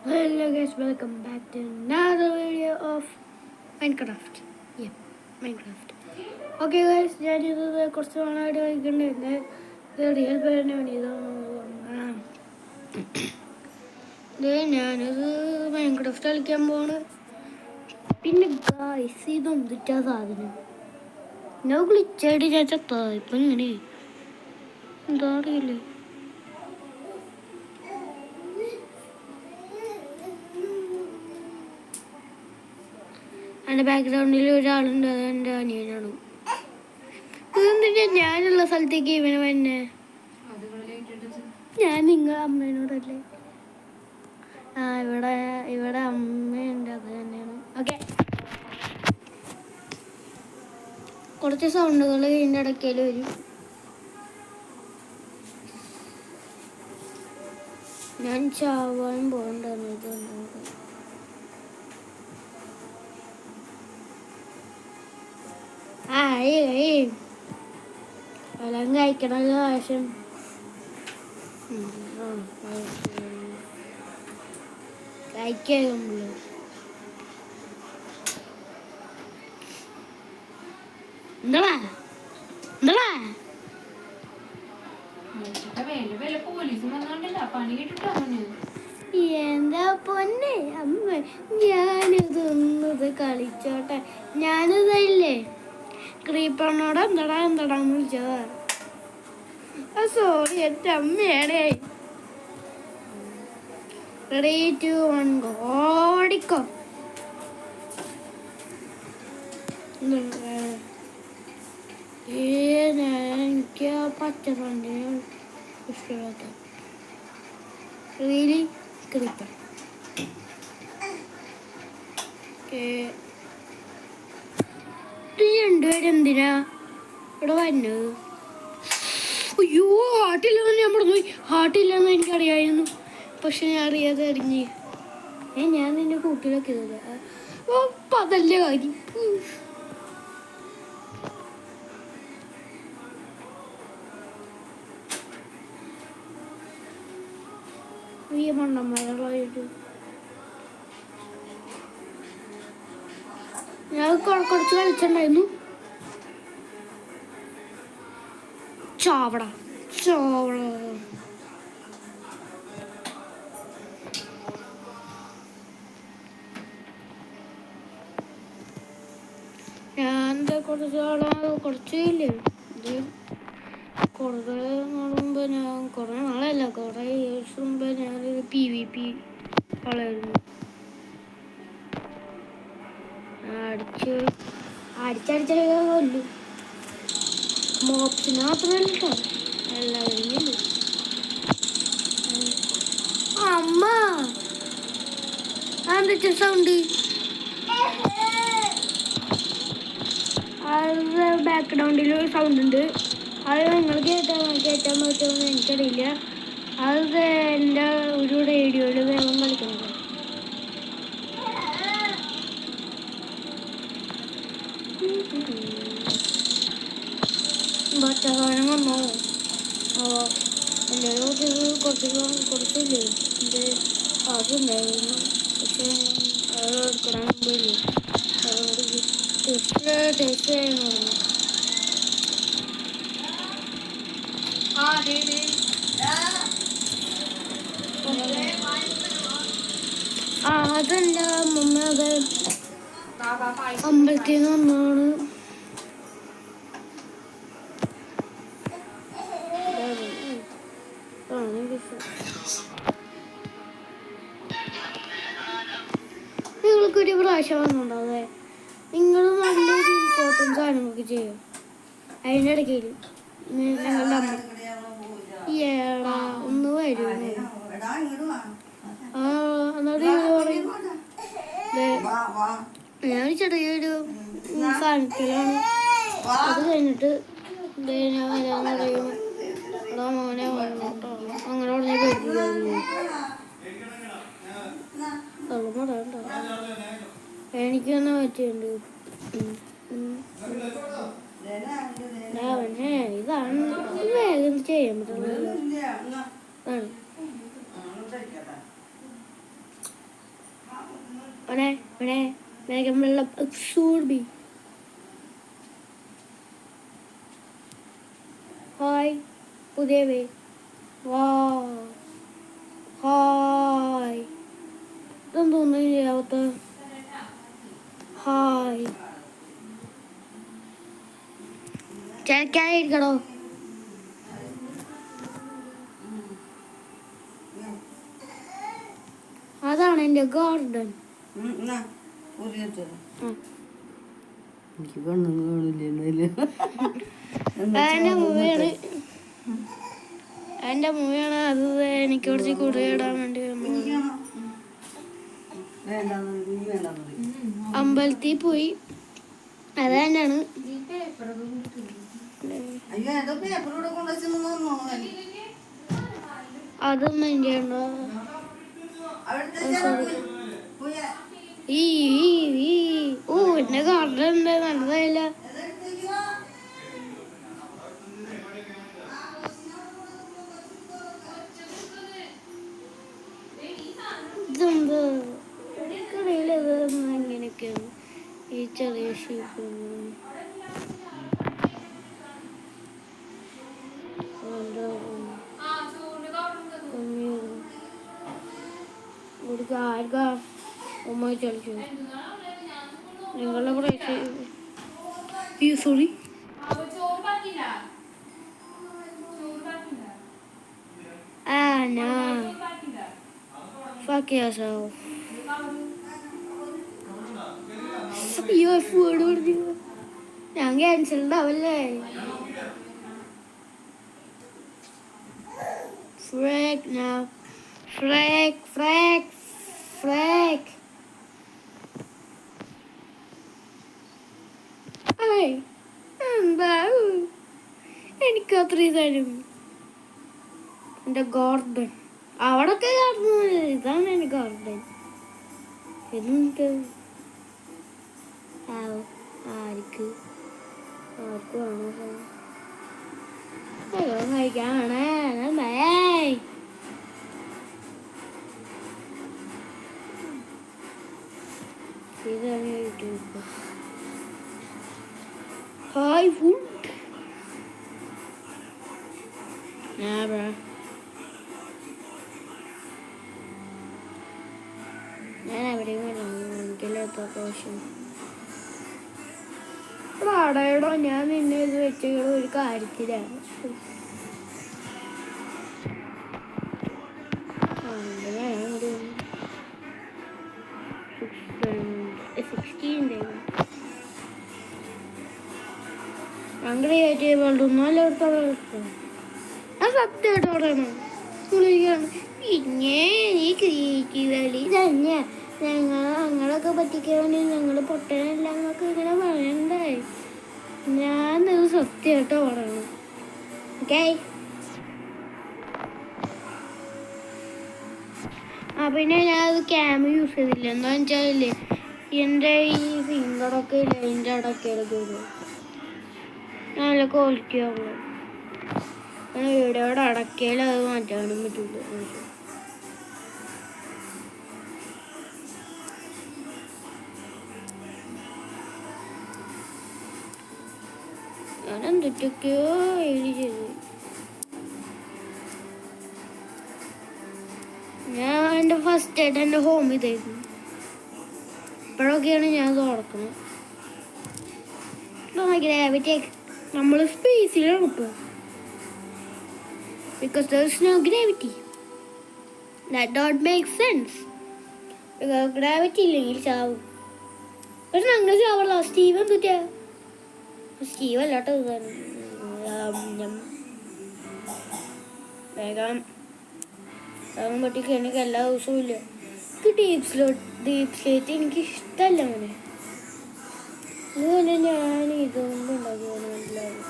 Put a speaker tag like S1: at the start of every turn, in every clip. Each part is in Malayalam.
S1: Hello guys, welcome back to another video of Minecraft. Yeah, Minecraft. Okay guys, ഞാനിത് കുറച്ച് നാളായിട്ട് കളിക്കുന്നുണ്ട്. ഇത് റിയൽ പേരിന് വേണ്ടിയതാണ്. ഞാനത് മൈൻക്രാഫ്റ്റ് കളിക്കാൻ പോണ്. പിന്നെ ഗായ്സ് ഇതൊന്നിട്ടാ സാധനം ഞാൻ ഗ്ലിച്ചായിട്ട് ഞാൻ ചത്താ. ഇപ്പം ഇങ്ങനെ എന്താ അറിയില്ലേ. എൻ്റെ ബാക്ക്ഗ്രൗണ്ടിൽ ഒരാളുണ്ട്, അത് എൻ്റെ അനിയനാണ്. ഇതെന്തിനാ ഞാനുള്ള സ്ഥലത്തേക്ക് ഇവന് തന്നെ? ഞാൻ നിങ്ങളെ അമ്മേനോടല്ലേ? ഇവിടെ ഇവിടെ അമ്മയുണ്ട്, അത് തന്നെയാണ്. ഓക്കെ, കുറച്ച് സൗണ്ടുകൾ ഇതിൻ്റെ ഇടയ്ക്കൽ വരും. ഞാൻ ചാവാൻ പോകണ്ടെന്ന് ഫലം കഴിക്കണല്ലോ ആവശ്യം. കഴിക്കുള്ളൂ. എന്താ എന്താ പൊന്നെ അമ്മ, ഞാനിതൊന്നത് കളിച്ചോട്ടെ. ഞാനിതല്ലേ ക്രീപ്പറിനോട് എന്താടാന്ന് വിളിച്ചതാ. സോറി, എൻ്റെ അമ്മയാണേ. Ready to one go. ഓടിക്കോ. എനിക്ക് പച്ച ഫ്രണ്ടിനെ ഇഷ്ടമില്ലാത്ത റിയലി ക്രീപ്പർ. രണ്ടുപേരെന്തിനാ ഇവിടെ വരുന്നത്? അയ്യോ, ഹാർട്ടില്ലെന്ന് ഞാൻ പറഞ്ഞു. ഹാർട്ടില്ലെന്ന് എനിക്കറിയായിരുന്നു, പക്ഷെ ഞാൻ അറിയാതെ അറിഞ്ഞ്. ഞാൻ നിന്നെ കൂട്ടിലൊക്കെ അപ്പം അതല്ലേ കാര്യം. ഈ മണ്ണന്മാരായിട്ട് ഞാൻ കുറച്ച് കളിച്ചിട്ടുണ്ടായിരുന്നു. ചാവട ഞാൻ കുറച്ചില്ലേ, ഇത് കുറേ നാൾ മുമ്പ്, ഞാൻ കുറേ നാളല്ല, കുറേ ഇയേഴ്സ് മുമ്പ് ഞാനൊരു PvP കളയായിരുന്നു. അടിച്ചടിച്ച കൊല്ലും. മോപ്സിന് മാത്രമല്ല കേട്ടോ, എല്ലാവരും. അമ്മ അതെന്താ സൗണ്ട്? അത് ബാക്ക്ഗ്രൗണ്ടിൽ ഒരു സൗണ്ട് ഉണ്ട്. അത് നിങ്ങൾ കേട്ടാൻ പറ്റുമെന്ന് എനിക്കറിയില്ല. അത് എൻ്റെ ഒരു റേഡിയോയിൽ വേഗം കളിക്കുന്നത്. ഭക്ഷണം വന്നോ? എൻ്റെ കുറച്ചില്ലേ എൻ്റെ അതുണ്ടായിരുന്നു, പക്ഷെ അത് എടുക്കണം പോയില്ലേ. അതുകൊണ്ട് ടേസ്റ്റ് ചെയ്യുന്നു. അതെൻ്റെ അമ്മ അത് അമ്പലത്തിൽ നിന്ന് വന്നാണ്. നിങ്ങൾക്കൊരു പ്രാവശ്യം വന്നുണ്ടാവേ, നിങ്ങൾ നല്ലൊരു ഇമ്പോർട്ടൻസ് സാധനങ്ങളൊക്കെ ചെയ്യും. അതിൻ്റെ ഇടയ്ക്ക് ഞങ്ങളുടെ അമ്മ ഏടാ ഒന്ന് വരുമോ? എന്നിട്ട് പറയും ഞാൻ ചെറിയൊരു സാധനത്തിലാണ്. അത് കഴിഞ്ഞിട്ട് ഞാൻ വരാന്ന് പറയും. എടാ മോനെ വന്നോട്ടോ, അങ്ങനെ പറഞ്ഞ് പേടിപ്പിക്കാറില്ല. അത് പറയണ്ട, എനിക്ക് തന്നെ പറ്റിയുണ്ട്. അവനെ ഇതാണ് വേഗം ചെയ്യാൻ പറ്റുന്നത്. ഇവിടെ വേഗം വെള്ളം സൂർബി. ഹായ് പുതിയവേ. വാ ഹായ് ഇതൊന്നും ചെയ്യാത്ത. ഹായ് ചേക്കായിരിക്കണോ? അതാണ് എൻ്റെ ഗാർഡൻ. എൻ്റെ മൂവിയാണ് അത്. എനിക്ക് കുറച്ച് കുറിയിടാൻ വേണ്ടി അമ്പലത്തിൽ പോയി. അത് തന്നെയാണ്. അതൊന്നും എൻ്റെ ഓ എന്റെ ഗാർഡൻ ഉണ്ട്. നല്ലതായില്ല. ഇതെന്ത് ഇങ്ങനെയൊക്കെയാണ് ഈ ചെറിയ ഷീപ്പ്. നിങ്ങളുടെ പ്രൈസ് സോറി fuck yourself. ഞാൻ ക്യാൻസൽ ഉണ്ടാവല്ലേ? ഫ്രാക്ക് now. ഫ്രാക്ക് എന്താ എനിക്ക് അത്രയും തരും. എൻ്റെ ഗാർഡൻ അവിടൊക്കെ ഗാർഡൻ. ഇതാണ് എൻ്റെ ഗാർഡൻ. എന്നിട്ട് ആർക്ക് വേണോ കഴിക്കാണ്. ഇതാണ് യൂട്യൂബ്. Hi food. ഞാൻ എവിടെയും എനിക്കില്ലാത്ത ആവശ്യം. പാടയടോ ഞാൻ നിന്നെ ഇത് വെച്ചുള്ള ഒരു കാര്യത്തിലാണ്. അങ്ങനെ ഞാൻ സത്യമായിട്ട് പറയണം. പിന്നെ ഈ ക്രിയേറ്റീവലി തന്നെ ഞങ്ങളൊക്കെ പറ്റിക്കാൻ വേണ്ടി ഞങ്ങൾ പൊട്ടനല്ല എന്നൊക്കെ ഇങ്ങനെ പറയണ്ടേ. ഞാനത് സത്യമായിട്ട് പറയണം. ഓക്കെ പിന്നെ ഞാനത് ക്യാമറ യൂസ് ചെയ്തില്ല. എന്താണെന്ന് വെച്ചാൽ എൻ്റെ ഈ ഫിംഗറൊക്കെ ഇല്ല, എൻ്റെ അടക്കയിലൊക്കെ വരും. നല്ല ക്വാളിറ്റി ആവുള്ളൂ. വീഡിയോയുടെ അടക്കയിൽ അത് മാറ്റാനും പറ്റില്ല. ഞാൻ എന്തൊക്കെയോ എഴുതി ചെയ്തു. ഞാൻ എൻ്റെ ഫസ്റ്റ് ആയിട്ട് എൻ്റെ ഹോം ഇതായിരുന്നു. ഇപ്പോഴൊക്കെയാണ് ഞാൻ തുറക്കുന്നത്. നമ്മൾ സ്പേസിലാണ് ഇപ്പോൾ. Because there is no gravity. That don't make sense. Because gravity ഇല്ലെങ്കിൽ ചാവും. പക്ഷെ ഞങ്ങൾ ചാവുള്ള സ്റ്റീവ് എന്തുറ്റാ? സ്റ്റീവ് അല്ലാട്ടോ. വേഗം പൊട്ടിക്ക്. എനിക്ക് എല്ലാ ദിവസവും ഇല്ല. ഡീപ് സ്ലേറ്റ് എനിക്ക് ഇഷ്ടമല്ല. അങ്ങനെ അതുപോലെ ഞാൻ ഇതൊന്നും ഉണ്ടാക്കിയാണ് മനസ്സിലാവും.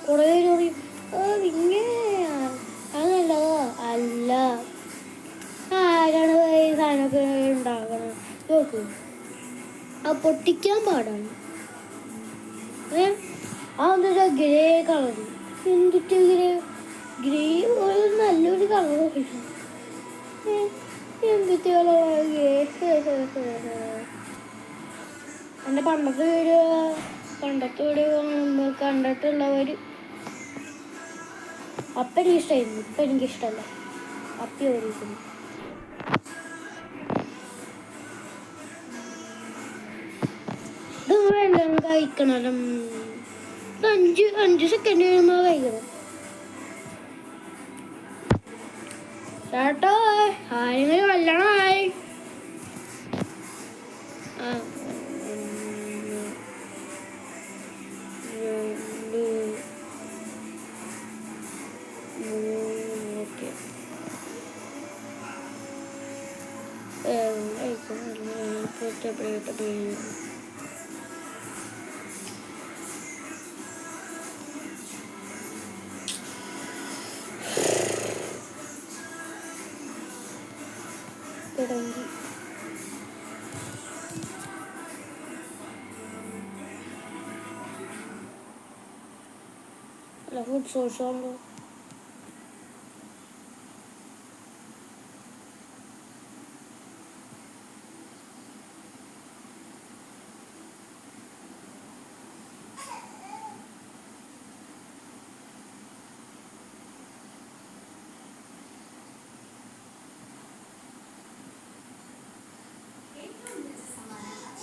S1: കുറേ പറയും ഇങ്ങനെ അത് നല്ലതോ അല്ല. ആരാണ് ഈ സാധനമൊക്കെ ഉണ്ടാക്കണം നോക്കൂ. ആ പൊട്ടിക്കാൻ പാടാണ്. അതെന്താ ഗ്രേ കളർ. എന്തിട്ട് ഗ്രേ ഒരു നല്ലൊരു കളർ എന്തിട്ടാലോ എൻ്റെ പണ്ടത്തെ വീഡിയോ കാണുമ്പോൾ കണ്ടിട്ടുള്ളവർ അപ്പം എനിക്ക് ഇഷ്ടമായിരുന്നു. ഇപ്പം എനിക്കിഷ്ടമല്ല. അപ്പി ഓടിക്കുന്നു. ഇത് എല്ലാം കഴിക്കണല്ലോ. 5 സെക്കൻഡ് കഴിയുമ്പോൾ കഴിക്കണം ചേട്ടോ. ആരെങ്കിലും കല്യാണമായി തുടങ്ങി. ഫുഡ് സോഴ്സ് ആണല്ലോ.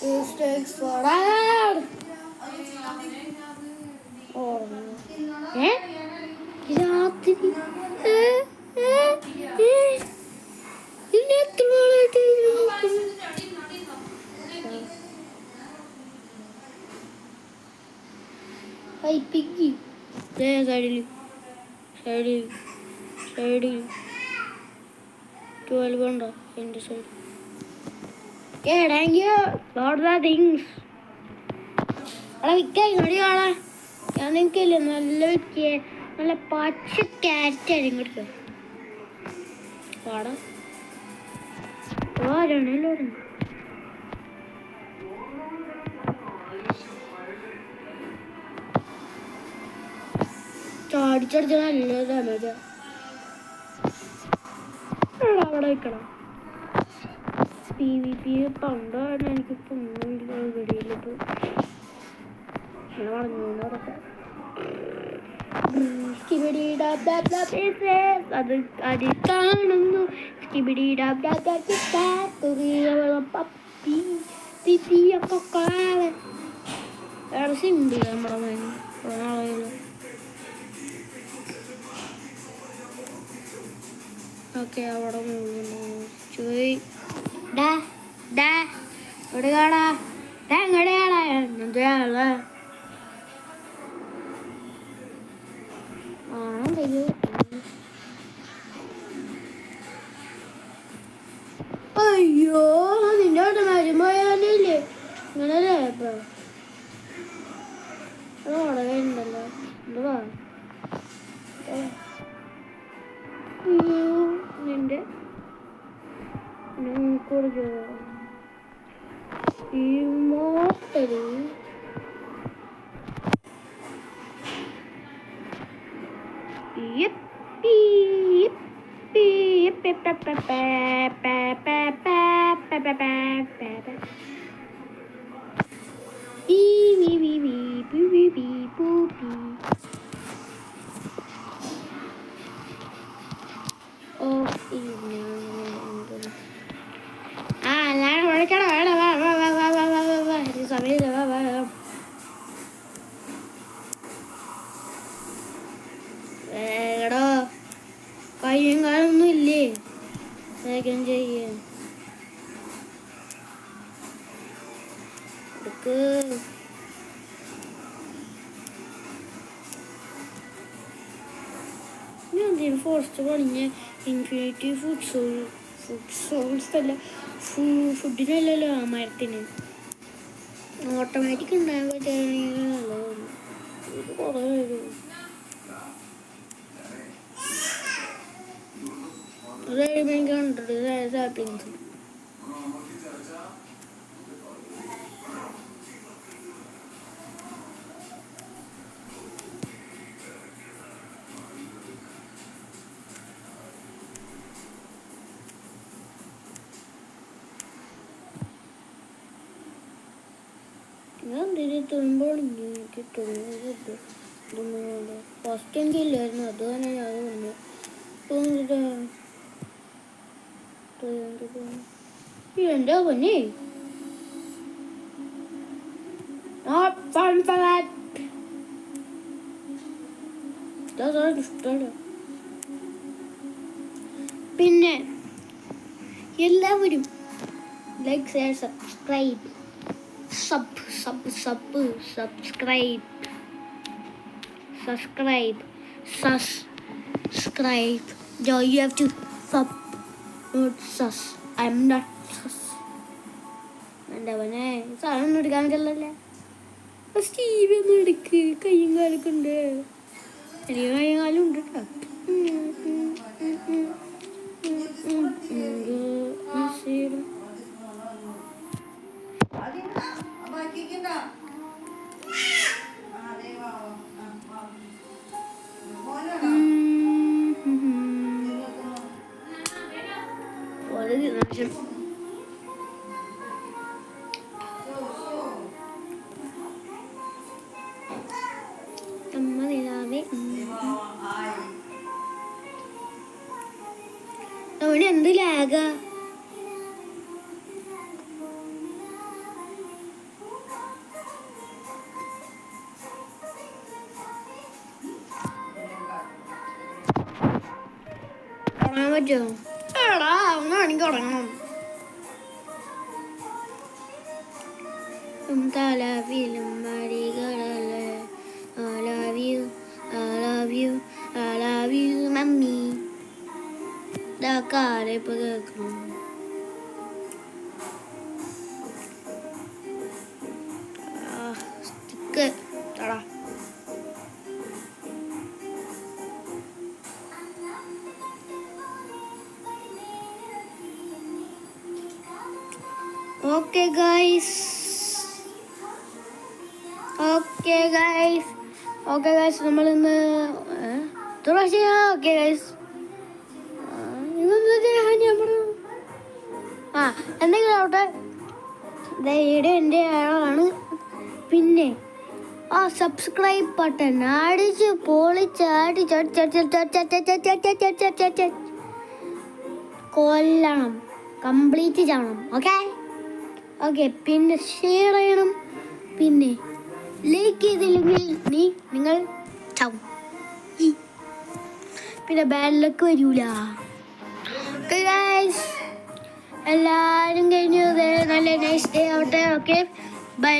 S1: This takes forever. രാത്രി എത്ര പിക്കി സൈഡിൽ 12 ഉണ്ടോ എൻ്റെ side. Thank you for the things. അവിടെ വിൽക്കാൻ ഇങ്ങോട്ട് കാണാൻ ഞാൻ നിൽക്കില്ല. നല്ല പച്ച ക്യാരറ്റാണ് ഇങ്ങോട്ട് പാടാം. ആരാണല്ലോ ചാടിച്ചടിച്ച നല്ല ഡാമേജാ. അവിടെ വെക്കണം. PvP പണ്ടാണ്. എനിക്കിപ്പോൾ ഒന്നുമില്ല വെടിയിലിപ്പോൾ പറഞ്ഞോടൊക്കെ അത് അതിൽ കാണുന്നു. വേറെ സിമ്പിൾ നമ്മുടെ ഓക്കെ. അവിടെ ചോയ് ഇവിടെ കാണാ എങ്ങടെയാണാ എന്താ അയ്യോ നിന്റെ അവിടെ മരുമോയാലില്ലേ ഇങ്ങനല്ലേ ഇപ്പൊ അവിടെ ഉണ്ടല്ലോ എന്താ നിന്റെ കുറച്ച് ഇമോട്ടല് ഞാൻ വിളിക്കണം. സമയം എടോ കയ്യും കാലൊന്നും ഇല്ലേ വേഗം ചെയ്യാൻ എടുക്ക്. ഞാൻ എന്തെങ്കിലും ഫോറസ്റ്റ് പണിഞ്ഞ ഇൻഫിനിറ്റി ഫുഡ് സോൾസ് അല്ല ഫുഡിനല്ലല്ലോ ആ മരത്തിന് ഓട്ടോമാറ്റിക് ഉണ്ടാകാൻ പറ്റുകയാണെങ്കിൽ ഇത് കുറേ വരും. അതായത് എനിക്ക് കണ്ടിട്ട് സാപ്പിങ്സ് തിരുത്തുമ്പോൾ എനിക്ക് തോന്നുന്നത് ഫസ്റ്റ് എങ്കിലായിരുന്നു അത് തന്നെ ഞാൻ പറഞ്ഞു എന്താ പൊന്നെ പിന്നെ എല്ലാവരും like share subscribe subscribe no you have to sub not sus I'm not sus എന്താ പിന്നെ സാധനം എടുക്കാൻ പറ്റില്ലല്ലേ സ്റ്റീവ് ഒന്ന് എടുക്ക് കയ്യും കാലൊക്കെ ഉണ്ട് എനിക്ക് കയ്യും കാലും ഉണ്ട് കേട്ടോ അവന് എന്ത് ലാഗാ തുടങ്ങാൻ പറ്റുമോ എടാ ഒന്നാണെങ്കിൽ തുടങ്ങണം തലവിലും മടികളല്ലേ I love you, I love you, I love you, mami. Da care pe găcrum. Sticker, tada. Okay guys. നമ്മളിന്ന് ഓക്കെ ഗൈസ് എന്തെങ്കിലും ആവട്ടെ വീഡിയോ എൻ്റെ ആളാണ് പിന്നെ ആ സബ്സ്ക്രൈബ് ബട്ടൺ അടിച്ച് പൊളിച്ചാടി കൊല്ലണം കംപ്ലീറ്റ് ചെയ്യണം ഓക്കെ പിന്നെ ഷെയർ ചെയ്യണം പിന്നെ ലൈക്ക് ചെയ്തില്ലെങ്കിൽ നിങ്ങൾ ചാവും പിന്നെ ബാഡ് ലക്ക് വരൂല എല്ലാവരും കഴിഞ്ഞു നല്ല നൈസ് ഡേ ആവട്ടെ ഓക്കെ ബൈ